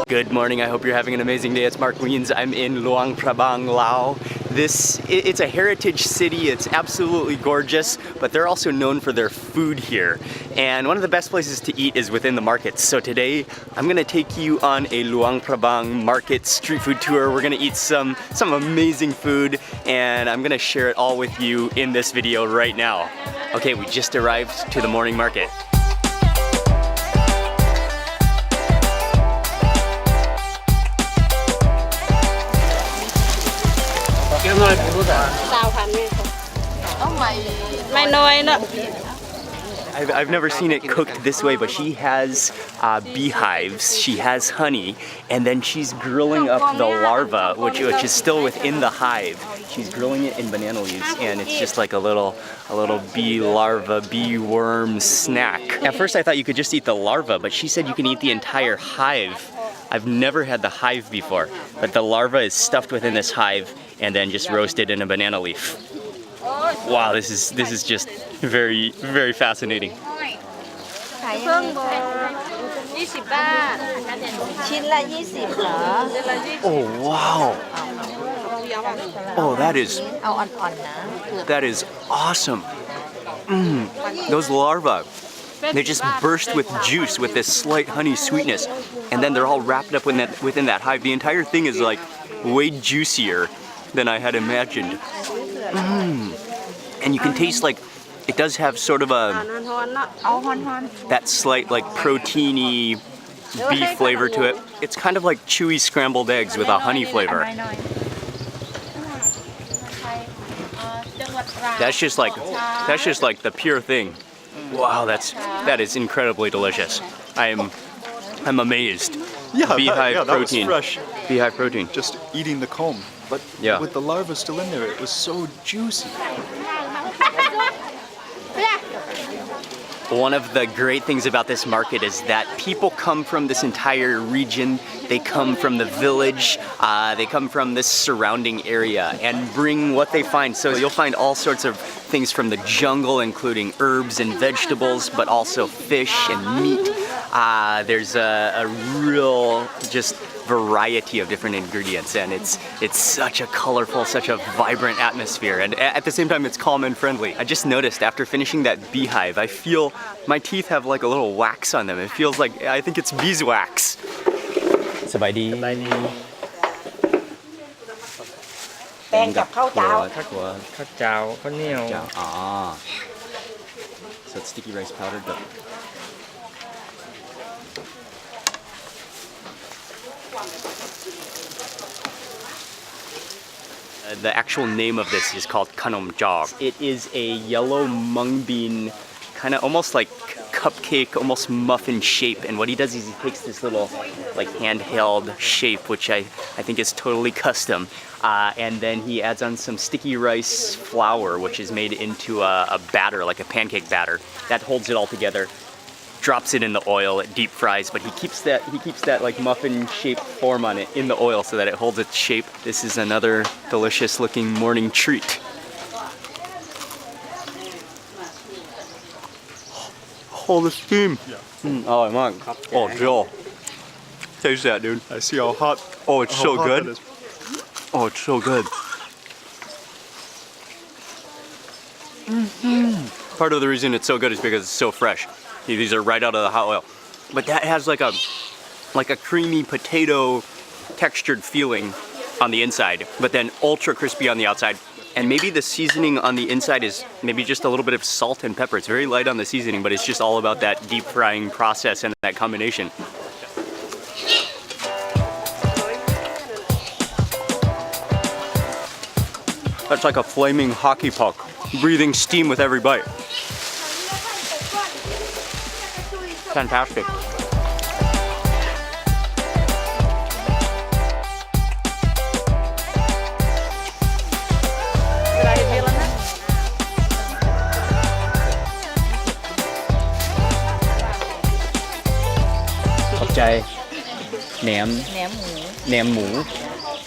Good morning, I hope you're having an amazing day. It's Mark Wiens. I'm in Luang Prabang, Laos. It's a heritage city, it's absolutely gorgeous, but they're also known for their food here. And one of the best places to eat is within the markets. So today, I'm gonna take you on a Luang Prabang market street food tour. We're gonna eat some amazing food, and I'm gonna share it all with you in this video right now. Okay, we just arrived to the morning market. I've never seen it cooked this way, but she has beehives, she has honey, and then she's grilling up the larva, which is still within the hive. She's grilling it in banana leaves, and it's just like a little bee larva, bee worm snack. At first I thought you could just eat the larva, but she said you can eat the entire hive. I've never had the hive before, but the larva is stuffed within this hive and then just roasted in a banana leaf. Wow, this is just very, very fascinating. Oh wow! Oh, that is awesome. Those larvae, they just burst with juice with this slight honey sweetness, and then they're all wrapped up within that hive. The entire thing is like way juicier than I had imagined. And you can taste like it does have sort of that slight like proteiny beef flavor to it. It's kind of like chewy scrambled eggs with a honey flavor. That's just like the pure thing. Wow, that is incredibly delicious. I'm amazed. Yeah, beehive protein. That was fresh. Beehive protein. Just eating the comb, but yeah, with the larva still in there, it was so juicy. One of the great things about this market is that people come from this entire region. They come from the village, they come from this surrounding area and bring what they find. So you'll find all sorts of things from the jungle, including herbs and vegetables, but also fish and meat. There's a real just variety of different ingredients, and it's such a colorful, such a vibrant atmosphere, and at the same time it's calm and friendly. I just noticed after finishing that beehive, I feel my teeth have like a little wax on them. It feels like, I think it's beeswax. Sabaydi. So it's sticky rice powder. The actual name of this is called kanom jog. It is a yellow mung bean, kind of almost like cupcake, almost muffin shape. And what he does is he takes this little like handheld shape, which I think is totally custom. And then he adds on some sticky rice flour, which is made into a batter, like a pancake batter. That holds it all together. Drops it in the oil, it deep fries, but he keeps that like muffin shaped form on it in the oil so that it holds its shape. This is another delicious looking morning treat. Oh, the steam. Oh, I'm on. Oh, Joel. Taste that, dude. I see how hot. Oh, it's so good. Oh, it's so good. Part of the reason it's so good is because it's so fresh. These are right out of the hot oil. But that has like a creamy potato textured feeling on the inside, but then ultra crispy on the outside. And maybe the seasoning on the inside is maybe just a little bit of salt and pepper. It's very light on the seasoning, but it's just all about that deep frying process and that combination. That's like a flaming hockey puck, breathing steam with every bite. Fantastic. Nam mu.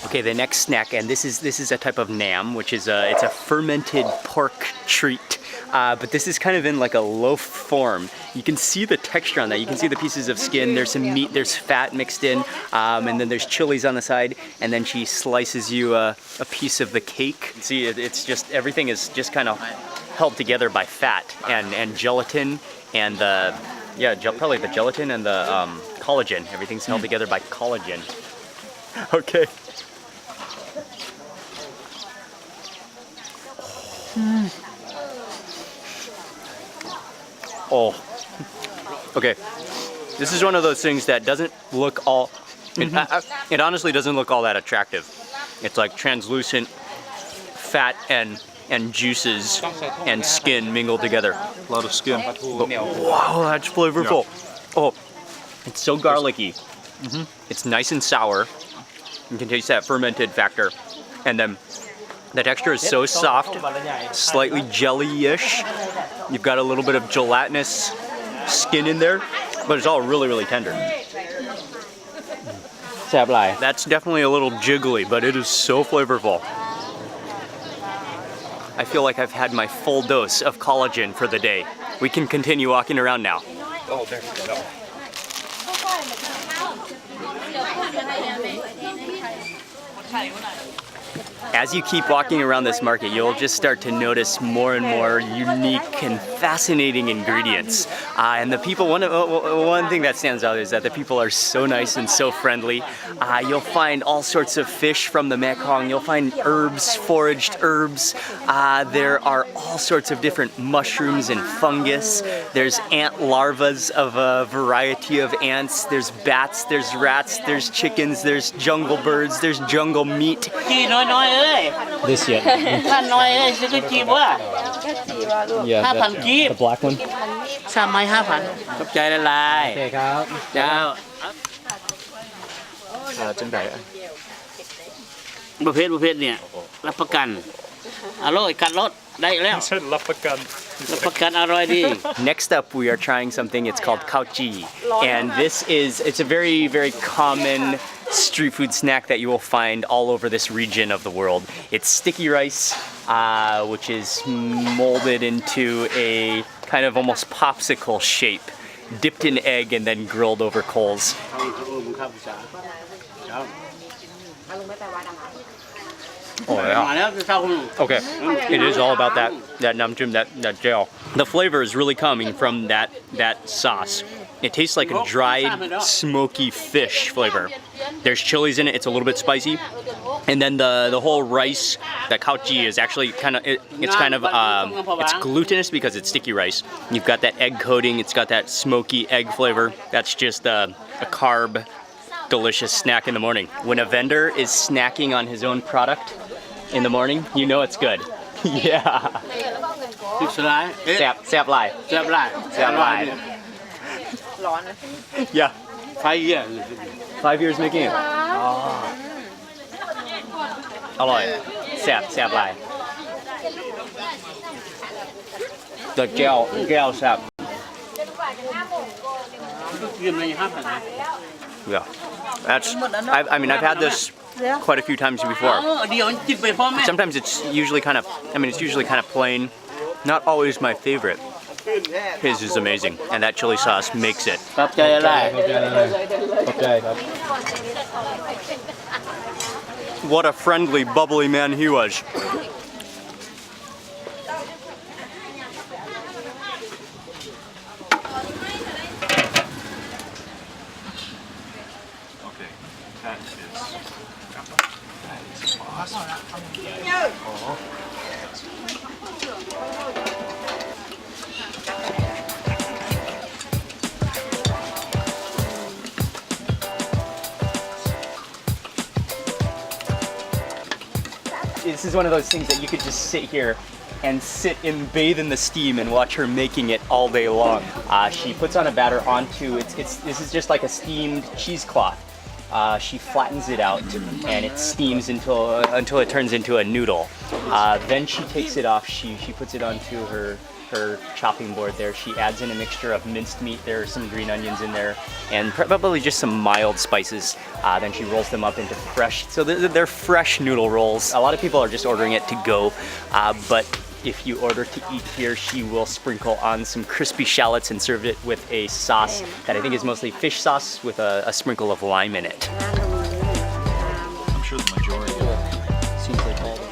Okay, the next snack, and this is a type of nam, which is it's a fermented pork treat. but this is kind of in like a loaf form. You can see the texture on that. You can see the pieces of skin. There's some meat, there's fat mixed in, and then there's chilies on the side, and then she slices you a piece of the cake. See, it's just, everything is just kind of held together by fat and gelatin and the, probably the gelatin and the collagen. Everything's held together by collagen. Okay. Oh. Okay. This is one of those things that doesn't look all, it honestly doesn't look all that attractive. It's like translucent fat and juices and skin mingled together. A lot of skin. But, wow, that's flavorful. Yeah. Oh, it's so garlicky. It's nice and sour. You can taste that fermented factor. And then the texture is so soft, slightly jelly-ish. You've got a little bit of gelatinous skin in there, but it's all really, really tender. That's definitely a little jiggly, but it is so flavorful. I feel like I've had my full dose of collagen for the day. We can continue walking around now. Oh, there we go. As you keep walking around this market, you'll just start to notice more and more unique and fascinating ingredients. And the people, one thing that stands out is that the people are so nice and so friendly. You'll find all sorts of fish from the Mekong. You'll find herbs, foraged herbs. There are all sorts of different mushrooms and fungus. There's ant larvas of a variety of ants. There's bats, there's rats, there's chickens, there's jungle birds, there's jungle meat. This yet? Yeah, the black one. Next up, we are trying something. It's called khao chi, and it's a very, very common street food snack that you will find all over this region of the world. It's sticky rice, which is molded into a kind of almost popsicle shape, dipped in egg and then grilled over coals. Oh yeah. Okay, it is all about that namjim, that gel. The flavor is really coming from that sauce. It tastes like a dried, smoky fish flavor. There's chilies in it. It's a little bit spicy, and then the whole rice, that khao chi, is actually kind of it's glutinous because it's sticky rice. You've got that egg coating. It's got that smoky egg flavor. That's just a carb, delicious snack in the morning. When a vendor is snacking on his own product in the morning, you know it's good. Yeah. Sap lai. Yeah. 5 years. 5 years making it. Oh. อร่อยแซ่บหลาย The gel sap. Yeah. I've had this quite a few times before. Sometimes it's usually kind of plain. Not always my favorite. His is amazing, and that chili sauce makes it. What a friendly, bubbly man he was. Okay, that is awesome. This is one of those things that you could just sit here and bathe in the steam and watch her making it all day long. She puts on a batter onto this is just like a steamed cheesecloth. She flattens it out and it steams until it turns into a noodle. Then she takes it off. She puts it onto her chopping board there. She adds in a mixture of minced meat. There are some green onions in there and probably just some mild spices. Then she rolls them up into fresh, so they're fresh noodle rolls. A lot of people are just ordering it to go, but if you order to eat here, she will sprinkle on some crispy shallots and serve it with a sauce that I think is mostly fish sauce with a sprinkle of lime in it. I'm sure the majority. Seems like all of them.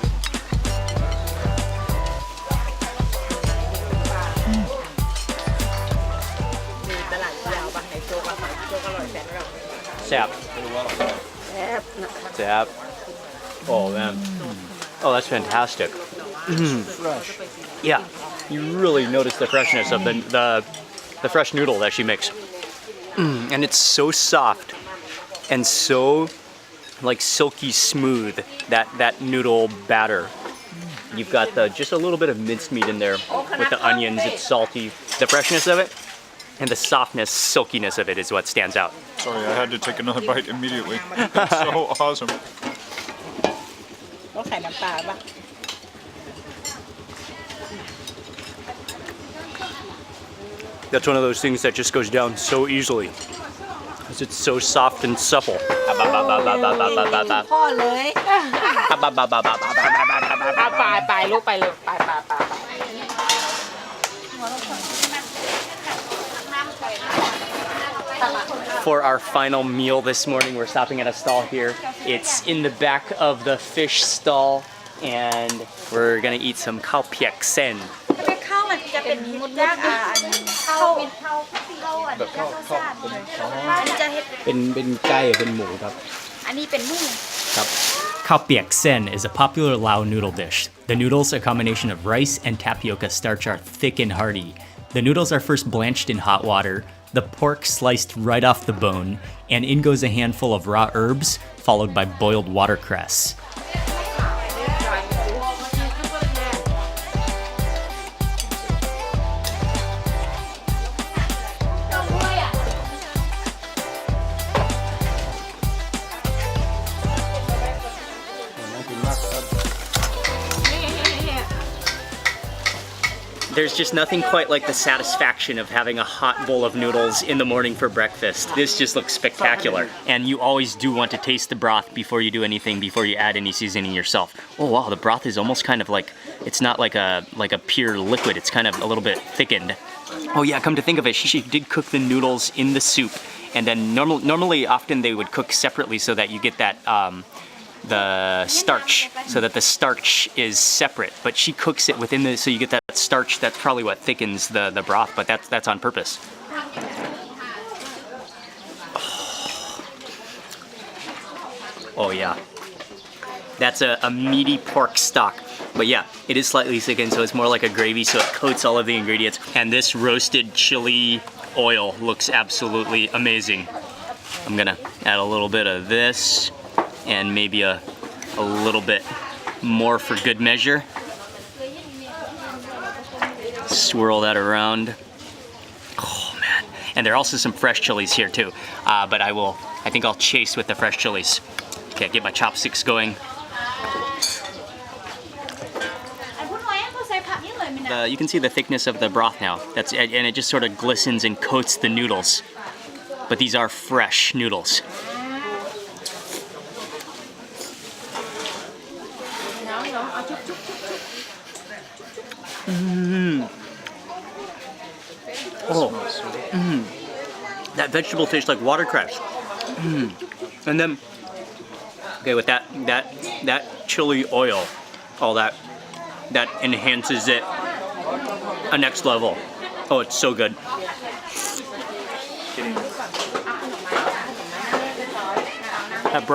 แซ่บ Zap. Oh man. Oh, that's fantastic. Fresh. Yeah, you really notice the freshness of the fresh noodle that she makes. And it's so soft and so like silky smooth, that noodle batter. You've got just a little bit of mincemeat in there with the onions. It's salty. The freshness of it and the softness, silkiness of it is what stands out. Sorry, I had to take another bite immediately. It's so awesome. That's one of those things that just goes down so easily because it's so soft and supple. พ่อเลยไปลูกไปเลยไป For our final meal this morning, we're stopping at a stall here. It's in the back of the fish stall, and we're gonna eat some khao piak sen. ข้าวมันจะเป็นมุดย่างข้าวเป็นข้าวแบบข้าวซาดเลยอันนี้จะเฮ็ด เป็นไก่เป็นหมูครับ อันนี้เป็นหมู Khao piak sen is a popular Lao noodle dish. The noodles, a combination of rice and tapioca starch, are thick and hearty. The noodles are first blanched in hot water, the pork sliced right off the bone, and in goes a handful of raw herbs, followed by boiled watercress. There's just nothing quite like the satisfaction of having a hot bowl of noodles in the morning for breakfast. This just looks spectacular. And you always do want to taste the broth before you do anything, before you add any seasoning yourself. Oh wow, the broth is almost kind of like, it's not like a pure liquid, it's kind of a little bit thickened. Oh yeah, come to think of it, she did cook the noodles in the soup. And then normally, often they would cook separately so that you get that, the starch, so that the starch is separate, but she cooks it within the, so you get that starch. That's probably what thickens the broth, but that's on purpose. Oh yeah, that's a meaty pork stock, but yeah, it is slightly thickened, so it's more like a gravy, so it coats all of the ingredients. And this roasted chili oil looks absolutely amazing. I'm gonna add a little bit of this and maybe a little bit more for good measure. Swirl that around. Oh man. And there are also some fresh chilies here too. But I think I'll chase with the fresh chilies. Okay, get my chopsticks going. You can see the thickness of the broth now. And it just sort of glistens and coats the noodles. But these are fresh noodles. That vegetable tastes like watercress. And then, okay, with that chili oil, all that enhances it a next level. Oh, it's so good. That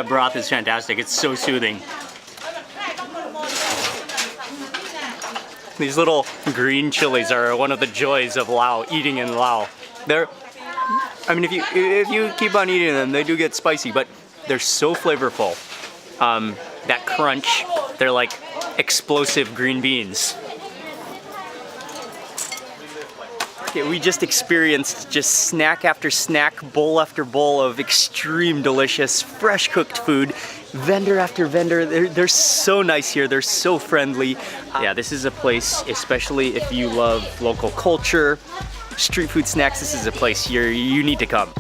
broth is fantastic. It's so soothing. These little green chilies are one of the joys of Lao, eating in Lao. I mean, if you keep on eating them, they do get spicy, but they're so flavorful. That crunch, they're like explosive green beans. Okay, we just experienced just snack after snack, bowl after bowl of extreme delicious, fresh cooked food. Vendor after vendor, they're so nice here, they're so friendly. Yeah, this is a place, especially if you love local culture, street food snacks, this is a place you need to come.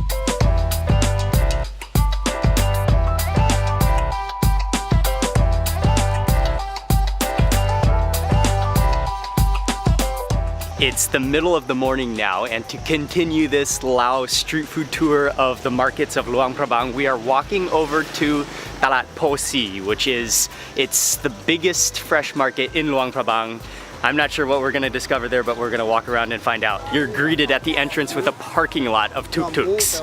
It's the middle of the morning now, and to continue this Laos street food tour of the markets of Luang Prabang, we are walking over to Talat Posi, which is, it's the biggest fresh market in Luang Prabang. I'm not sure what we're gonna discover there, but we're gonna walk around and find out. You're greeted at the entrance with a parking lot of tuk-tuks.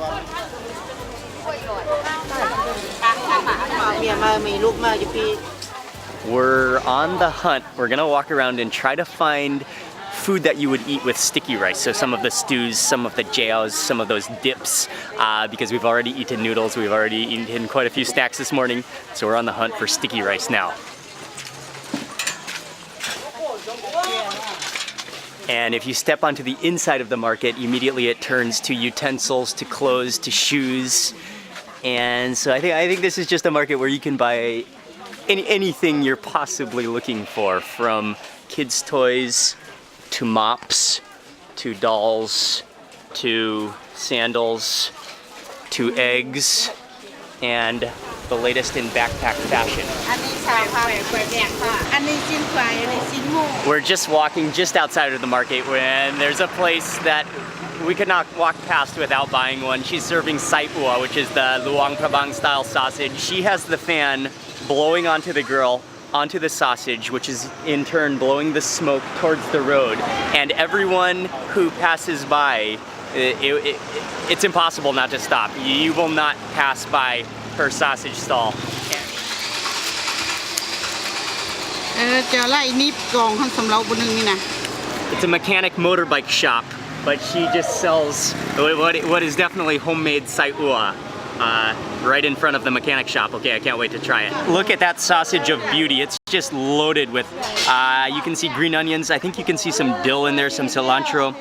We're on the hunt. We're gonna walk around and try to find food that you would eat with sticky rice. So some of the stews, some of the jaos, some of those dips, because we've already eaten noodles, we've already eaten quite a few snacks this morning. So we're on the hunt for sticky rice now. And if you step onto the inside of the market, immediately it turns to utensils, to clothes, to shoes. And so I think this is just a market where you can buy anything you're possibly looking for, from kids' toys, to mops, to dolls, to sandals, to eggs, and the latest in backpack fashion. We're just walking just outside of the market when there's a place that we could not walk past without buying one. She's serving sai ua, which is the Luang Prabang style sausage. She has the fan blowing onto the grill, onto the sausage, which is in turn blowing the smoke towards the road. And everyone who passes by, it's impossible not to stop. You will not pass by her sausage stall. It's a mechanic motorbike shop, but she just sells what is definitely homemade sai ua. Right in front of the mechanic shop. Okay, I can't wait to try it. Look at that sausage of beauty. It's just loaded with, you can see green onions. I think you can see some dill in there, some cilantro.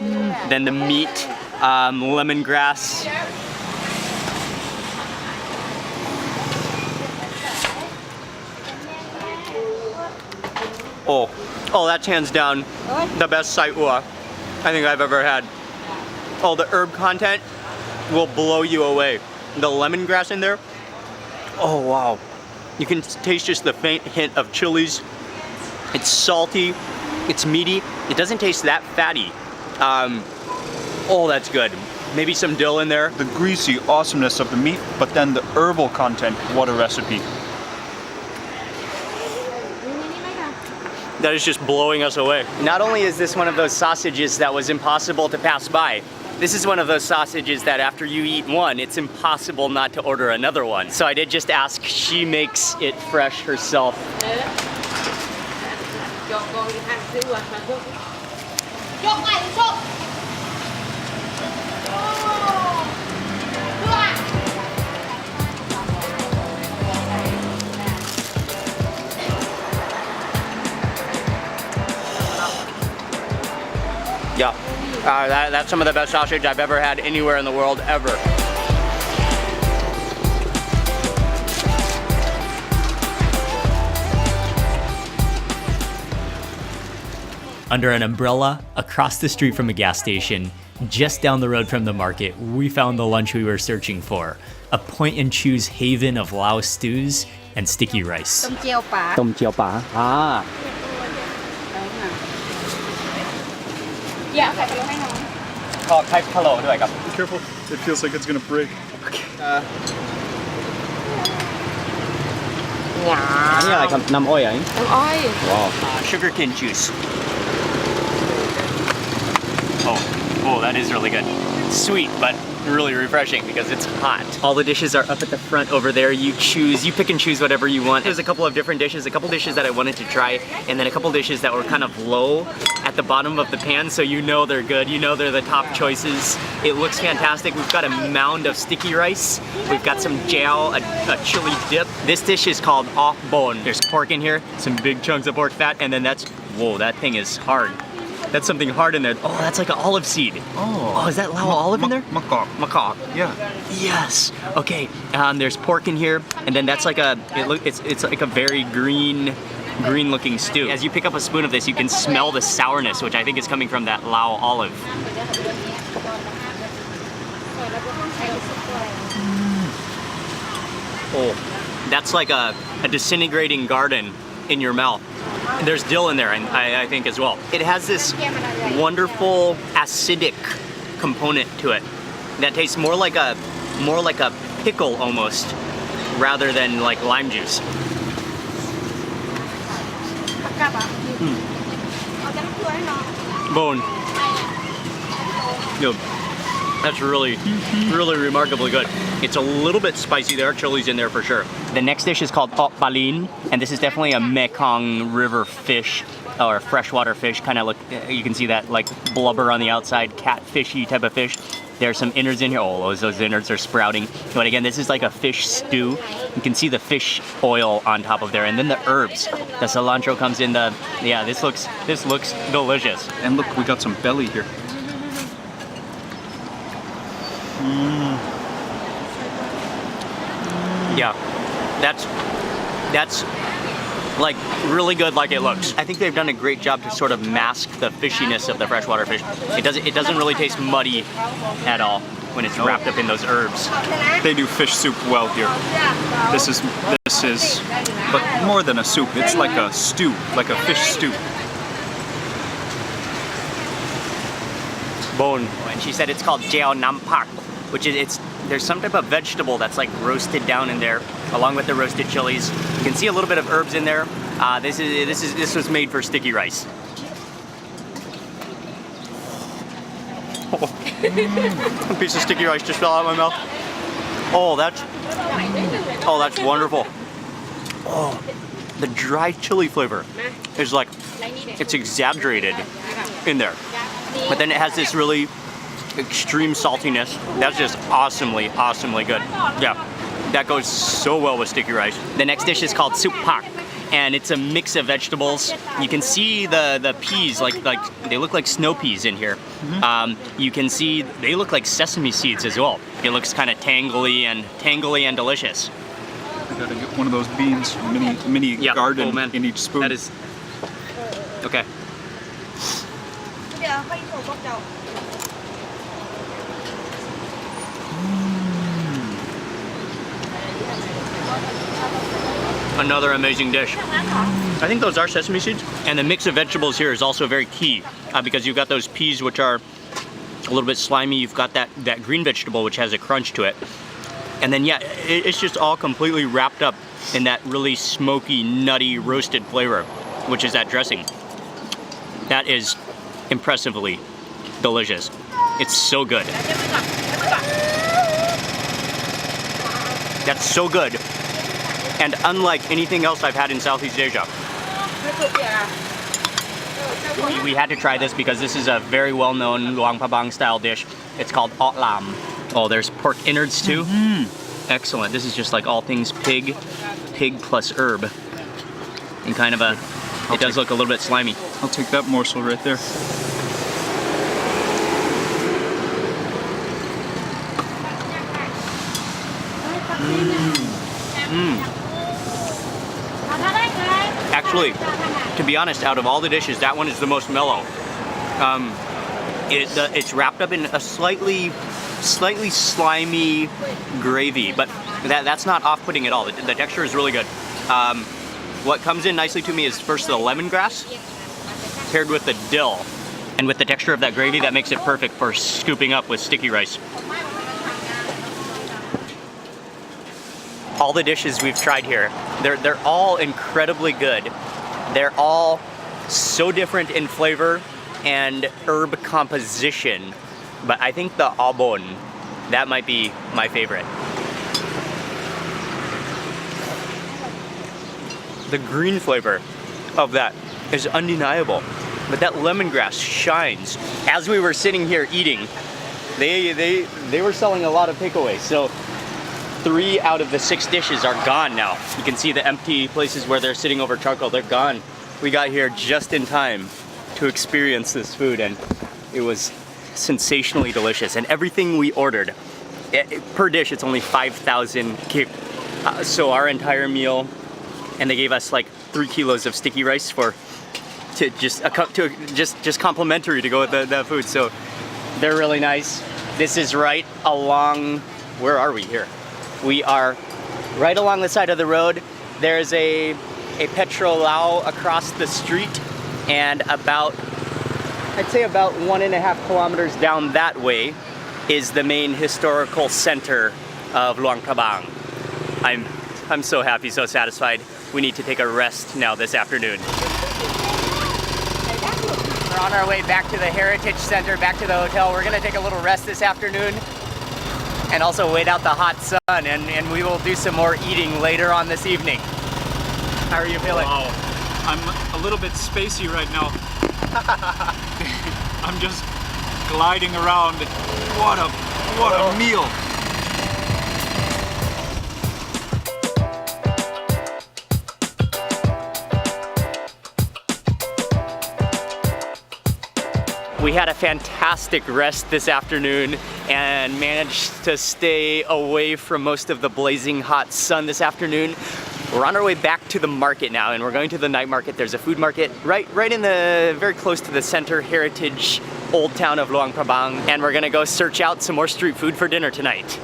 Then the meat, lemongrass. Oh, that's hands down the best sai ua I think I've ever had. Oh, the herb content will blow you away. The lemongrass in there, oh wow. You can taste just the faint hint of chilies. It's salty, it's meaty. It doesn't taste that fatty. Oh, that's good. Maybe some dill in there. The greasy awesomeness of the meat, but then the herbal content, what a recipe. That is just blowing us away. Not only is this one of those sausages that was impossible to pass by, this is one of those sausages that after you eat one, it's impossible not to order another one. So I did just ask, she makes it fresh herself. Yeah, that's some of the best sausage I've ever had anywhere in the world, ever. Under an umbrella, across the street from a gas station, just down the road from the market, we found the lunch we were searching for. A point-and-choose haven of Lao stews and sticky rice. Tom jiao pa. Ah. Yeah, Be careful, it feels like it's gonna break. Okay. Wow. Sugarcane juice. Oh, that is really good. Sweet, but really refreshing because it's hot. All the dishes are up at the front over there. You pick and choose whatever you want. There's a couple of different dishes, a couple dishes that I wanted to try, and then a couple dishes that were kind of low at the bottom of the pan, so you know they're good, you know they're the top choices. It looks fantastic. We've got a mound of sticky rice. We've got some jiao, a chili dip. This dish is called off bone. There's pork in here, some big chunks of pork fat, and then whoa, that thing is hard. That's something hard in there. Oh, that's like an olive seed. Oh, is that Lao olive in there? Macaw. Yeah. Yes. Okay. There's pork in here, and then that's like it's like a very green-looking stew. As you pick up a spoon of this, you can smell the sourness, which I think is coming from that Lao olive. Oh, that's like a disintegrating garden in your mouth. There's dill in there, and I think as well. It has this wonderful acidic component to it that tastes more like a pickle almost, rather than like lime juice. Bone. Yo, that's really remarkably good. It's a little bit spicy. There are chilies in there for sure. The next dish is called Ot Balin, and this is definitely a Mekong River fish, or freshwater fish. Kind of look, you can see that like blubber on the outside, catfishy type of fish. There's some innards in here. Oh, those innards are sprouting. But again, this is like a fish stew. You can see the fish oil on top of there, and then the herbs. The cilantro comes in. Yeah, this looks delicious. And look, we got some belly here. Yeah, that's like really good like it looks. I think they've done a great job to sort of mask the fishiness of the freshwater fish. It doesn't really taste muddy at all when it's wrapped up in those herbs. They do fish soup well here. This is, but more than a soup. It's like a stew, like a fish stew. Bone. And she said it's called Jao Nam Pak, which is there's some type of vegetable that's like roasted down in there, along with the roasted chilies. You can see a little bit of herbs in there. This was made for sticky rice. A piece of sticky rice just fell out of my mouth. Oh, that's wonderful. Oh, the dry chili flavor is like, it's exaggerated in there. But then it has this really extreme saltiness. That's just awesomely good. Yeah, that goes so well with sticky rice. The next dish is called Soup Pak, and it's a mix of vegetables. You can see the peas, like they look like snow peas in here. You can see they look like sesame seeds as well. It looks kind of tangly and delicious. We gotta get one of those beans, mini garden in each spoon. That is okay. Another amazing dish. I think those are sesame seeds. And the mix of vegetables here is also very key because you've got those peas which are a little bit slimy. You've got that green vegetable which has a crunch to it. And then yeah, it's just all completely wrapped up in that really smoky, nutty, roasted flavor, which is that dressing. That is impressively delicious. It's so good. That's so good. And unlike anything else I've had in Southeast Asia. We had to try this because this is a very well-known Luang Prabang style dish. It's called Ot Lam. Oh, there's pork innards too. Excellent. This is just like all things pig plus herb. And kind of it does look a little bit slimy. I'll take that morsel right there. Actually, to be honest, out of all the dishes, that one is the most mellow. It's wrapped up in a slightly slimy gravy, but that's not off-putting at all. The texture is really good. What comes in nicely to me is first the lemongrass paired with the dill. And with the texture of that gravy, that makes it perfect for scooping up with sticky rice. All the dishes we've tried here, they're all incredibly good. They're all so different in flavor and herb composition. But I think the abon, that might be my favorite. The green flavor of that is undeniable. But that lemongrass shines. As we were sitting here eating, they were selling a lot of takeaways. So 3 out of the 6 dishes are gone now. You can see the empty places where they're sitting over charcoal, they're gone. We got here just in time to experience this food, and it was sensationally delicious. And everything we ordered, per dish, it's only 5,000 kip. So our entire meal, and they gave us like 3 kilos of sticky rice just complimentary to go with the food. So they're really nice. This is right along, where are we here? We are right along the side of the road. There's a a petrolao across the street, and I'd say about 1.5 kilometers down that way is the main historical center of Luang Prabang. I'm so happy, so satisfied. We need to take a rest now this afternoon. We're on our way back to the Heritage Center, back to the hotel. We're gonna take a little rest this afternoon and also wait out the hot sun, and we will do some more eating later on this evening. How are you feeling? Wow, I'm a little bit spacey right now. I'm just gliding around. What a meal! We had a fantastic rest this afternoon and managed to stay away from most of the blazing hot sun this afternoon. We're on our way back to the market now, and we're going to the night market. There's a food market right in the, very close to the center heritage old town of Luang Prabang, and we're gonna go search out some more street food for dinner tonight.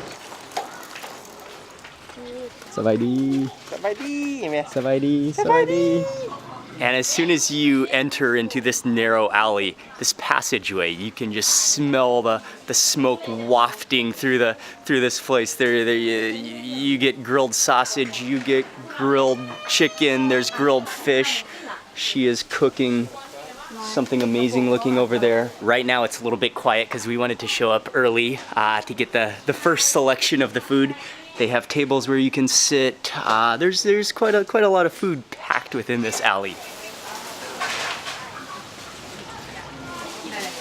Sawadee. Sawadee. Sawadee. Sawadee. And as soon as you enter into this narrow alley, this passageway, you can just smell the smoke wafting through this place. There you get grilled sausage, you get grilled chicken, there's grilled fish. She is cooking something amazing looking over there. Right now it's a little bit quiet because we wanted to show up early to get the first selection of the food. They have tables where you can sit. There's quite a lot of food packed within this alley.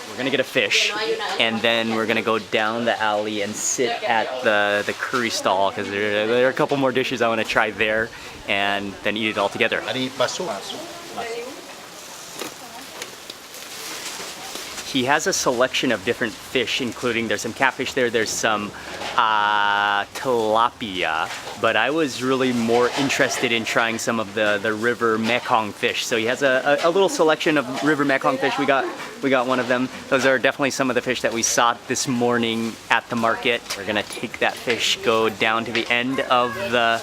We're gonna get a fish, and then we're gonna go down the alley and sit at the curry stall because there are a couple more dishes I want to try there, and then eat it all together. He has a selection of different fish, including there's some catfish there, there's some tilapia, but I was really more interested in trying some of the river Mekong fish. So he has a little selection of river Mekong fish. We got one of them. Those are definitely some of the fish that we saw this morning at the market. We're gonna take that fish, go down to the end of the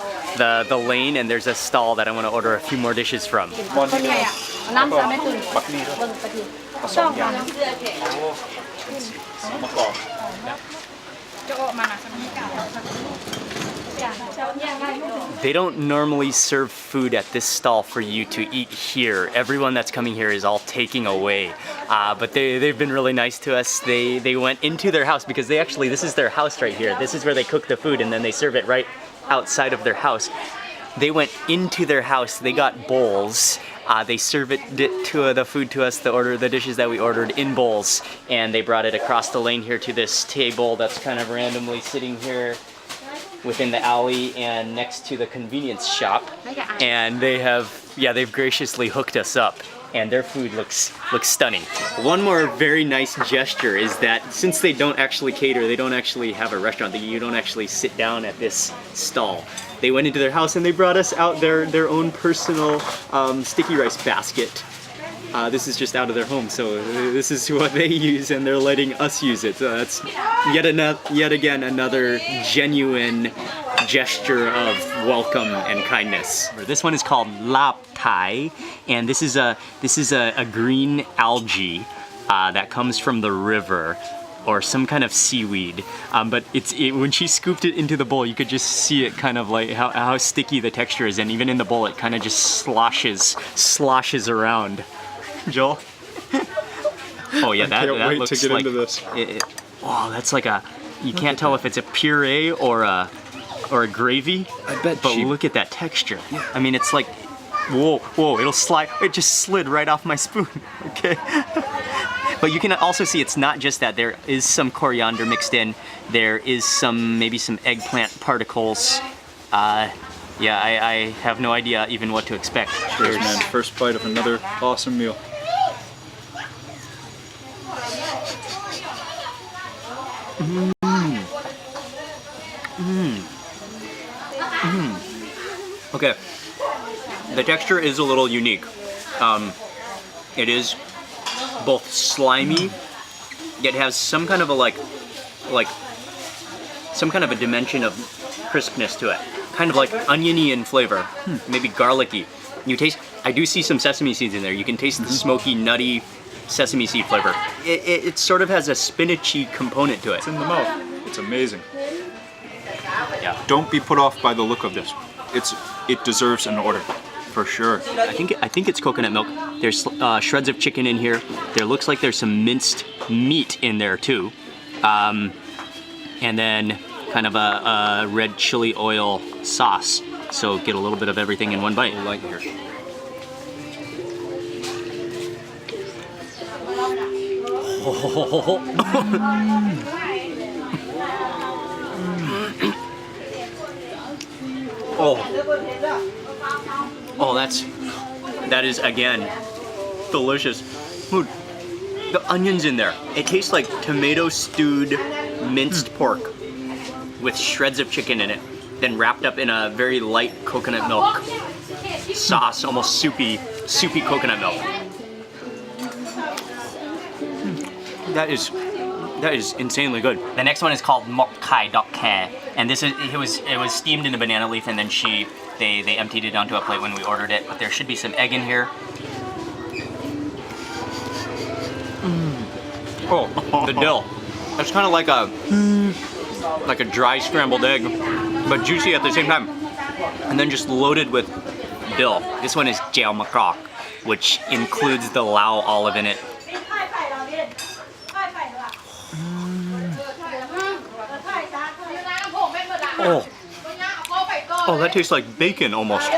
lane, and there's a stall that I want to order a few more dishes from. They don't normally serve food at this stall for you to eat here. Everyone that's coming here is all taking away. But they've been really nice to us. They went into their house because this is their house right here. This is where they cook the food, and then they serve it right outside of their house. They went into their house, they got bowls, they served the food to us, the dishes that we ordered in bowls, and they brought it across the lane here to this table that's kind of randomly sitting here within the alley and next to the convenience shop. And they've graciously hooked us up, and their food looks stunning. One more very nice gesture is that since they don't actually cater, they don't actually have a restaurant, you don't actually sit down at this stall. They went into their house and they brought us out their own personal sticky rice basket. This is just out of their home, so this is what they use, and they're letting us use it. So that's yet again another genuine gesture of welcome and kindness. This one is called lap thai, and this is a green algae that comes from the river, or some kind of seaweed, but when she scooped it into the bowl, you could just see it kind of like how sticky the texture is, and even in the bowl, it kind of just sloshes around. Joel? Oh yeah, that wait looks to get like into this. Oh, that's like you can't tell if it's a puree or a gravy. I bet. But look at that texture. Yeah. I mean, it's like, whoa, it'll slide. It just slid right off my spoon. Okay. But you can also see it's not just that. There is some coriander mixed in. There is maybe some eggplant particles. Yeah, I have no idea even what to expect. Cheers, man. First bite of another awesome meal. Okay, the texture is a little unique. It is both slimy, yet has some kind of some kind of a dimension of crispness to it. Kind of like oniony in flavor, maybe garlicky. You taste, I do see some sesame seeds in there. You can taste the smoky, nutty sesame seed flavor. It sort of has a spinachy component to it. It's in the mouth. It's amazing. Yeah. Don't be put off by the look of this. It deserves an order, for sure. I think it's coconut milk. There's shreds of chicken in here. There looks like there's some minced meat in there too. And then kind of a red chili oil sauce. So get a little bit of everything in one bite. Like here. Oh, that is again delicious. Dude, the onions in there. It tastes like tomato stewed minced pork with shreds of chicken in it, then wrapped up in a very light coconut milk sauce, almost soupy coconut milk. That is insanely good. The next one is called Mok Kai Dok Khe, and this is it was steamed in a banana leaf, and then they emptied it onto a plate when we ordered it. But there should be some egg in here. Oh, the dill. That's kind of like a dry scrambled egg, but juicy at the same time, and then just loaded with dill. This one is Jiao Makok, which includes the Lao olive in it. Oh, that tastes like bacon almost.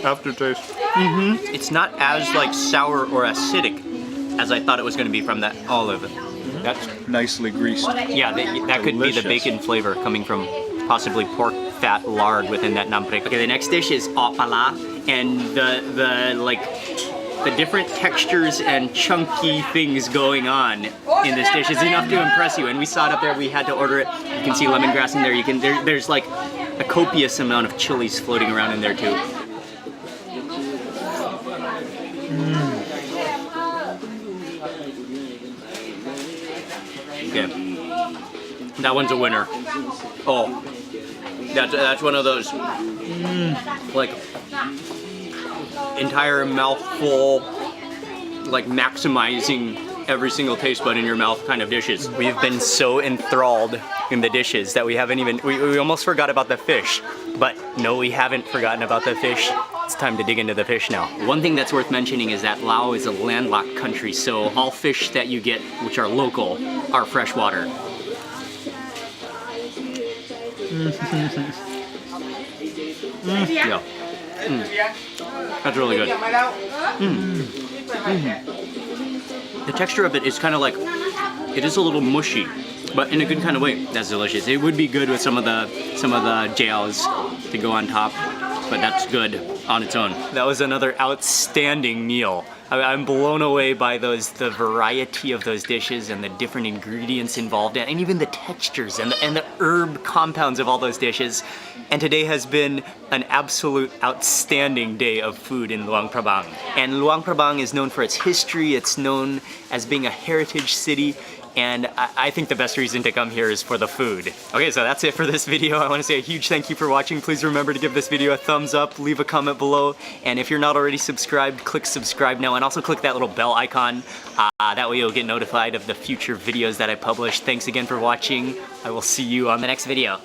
Aftertaste. It's not as like sour or acidic as I thought it was going to be from that olive. That's nicely greased. Yeah, that could be the Delicious. bacon flavor coming from possibly pork fat lard within that namprek. Okay, the next dish is opala, and the different textures and chunky things going on in this dish is enough to impress you. And we saw it up there. We had to order it. You can see lemongrass in there. There's like a copious amount of chilies floating around in there too. Okay, that one's a winner. Oh, that's one of those like entire mouthful, like maximizing every single taste bud in your mouth kind of dishes. We've been so enthralled in the dishes that we haven't even, we almost forgot about the fish. But no, we haven't forgotten about the fish. It's time to dig into the fish now. One thing that's worth mentioning is that Laos is a landlocked country, so all fish that you get, which are local, are freshwater. Yeah. That's really good. The texture of it is kind of like, it is a little mushy, but in a good kind of way. That's delicious. It would be good with some of the jiaos to go on top, but that's good on its own. That was another outstanding meal. I'm blown away by the variety of those dishes and the different ingredients involved, and even the textures and the herb compounds of all those dishes. And today has been an absolute outstanding day of food in Luang Prabang. And Luang Prabang is known for its history. It's known as being a heritage city. And I think the best reason to come here is for the food. Okay, so that's it for this video. I want to say a huge thank you for watching. Please remember to give this video a thumbs up, leave a comment below, and if you're not already subscribed, click subscribe now, and also click that little bell icon. That way you'll get notified of the future videos that I publish. Thanks again for watching. I will see you on the next video.